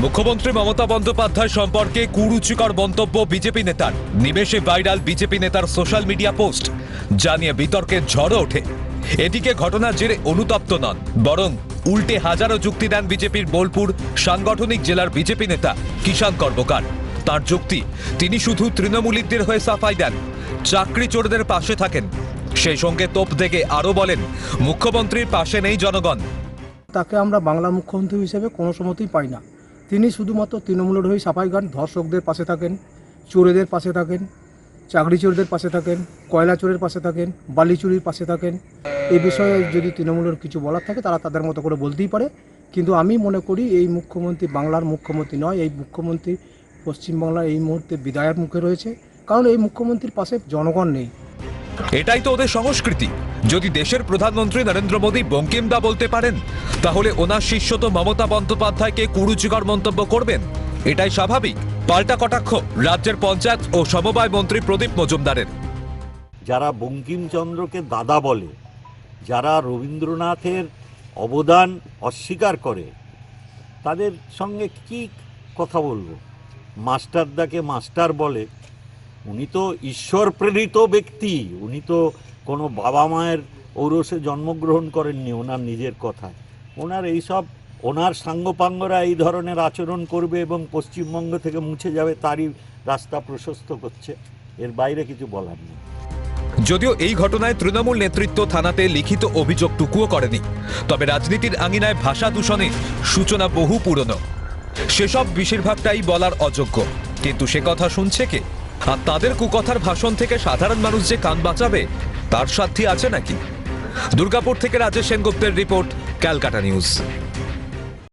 মুখ্যমন্ত্রী মমতা বন্দ্যোপাধ্যায় সম্পর্কে কুরুচিকর মন্তব্য বিজেপি নেতার। নিমেষে ভাইরাল বিজেপি নেতার সোশ্যাল মিডিয়া পোস্ট, যা নিয়ে বিতর্কের ঝড় ওঠে। এদিকে ঘটনার জেরে অনুতপ্ত নন, বরং উল্টে হাজারো যুক্তি দেন বিজেপির বোলপুর সাংগঠনিক জেলার বিজেপি নেতা কিষাণ কর্মকার। তার যুক্তি, তিনি শুধু তৃণমূলীদের হয়ে সাফাই দেন, চাকরি চোরদের পাশে থাকেন। সেই সঙ্গে তোপ দেগে আরও বলেন, মুখ্যমন্ত্রীর পাশে নেই জনগণ। তাকে আমরা বাংলার মুখ্যমন্ত্রী হিসেবে কোনো সময়তেই পাই না। তিনি শুধুমাত্র তৃণমূলের হয়ে সাফাই গান, ধর্ষকদের পাশে থাকেন, চোরেদের পাশে থাকেন, চাকরি চোরদের পাশে থাকেন, কয়লা চোরের পাশে থাকেন, বালি চুরির পাশে থাকেন। এই বিষয়ে যদি তৃণমূলের কিছু বলার থাকে তারা তাদের মতো করে বলতেই পারে, কিন্তু আমি মনে করি এই মুখ্যমন্ত্রী বাংলার মুখ্যমন্ত্রী নয়। এই মুখ্যমন্ত্রী পশ্চিমবাংলার এই মুহূর্তে বিদায়ের মুখে রয়েছে, কারণ এই মুখ্যমন্ত্রীর পাশে জনগণ নেই। এটাই তো ওদের সংস্কৃতি। যদি দেশের প্রধানমন্ত্রী নরেন্দ্র মোদী বঙ্কিমদা বলতে পারেন, তাহলে ওনার শিষ্য তো মমতা বন্দ্যোপাধ্যায়কে কুরুচিকর মন্তব্য করবেন, এটাই স্বাভাবিক। পাল্টা কটাক্ষ রাজ্যের পঞ্চায়েত ও সমবায় মন্ত্রী প্রদীপ মজুমদারের। যারা বঙ্কিমচন্দ্রকে দাদা বলে, যারা রবীন্দ্রনাথের অবদান অস্বীকার করে, তাদের সঙ্গে কি কথা বলবো? মাস্টারদাকে মাস্টার বলে, উনি তো ঈশ্বর প্রেরিত ব্যক্তি, উনি তো কোনো বাবা মায়ের ঔরসে জন্মগ্রহণ করেননি। ওনার নিজের কথায় ওনার এইসব, ওনার সাঙ্গপাঙ্গরা এই ধরনের আচরণ করবে এবং পশ্চিমবঙ্গ থেকে মুছে যাবে, তারই রাস্তা প্রশস্ত করছে। এর বাইরে কিছু বলার নেই। যদিও এই ঘটনায় তৃণমূল নেতৃত্ব থানাতে লিখিত অভিযোগটুকুও করেনি, তবে রাজনীতির আঙিনায় ভাষা দূষণের সূচনা বহু পুরনো। সেসব বেশিরভাগটাই বলার অযোগ্য, কিন্তু সে কথা শুনছে কে? আর তাদের কুকথার ভাষণ থেকে সাধারণ মানুষ যে কান বাঁচাবে, তার সাধ্যি আছে নাকি? দুর্গাপুর থেকে রাজেশ সেনগুপ্তের রিপোর্ট, ক্যালকাটা নিউজ।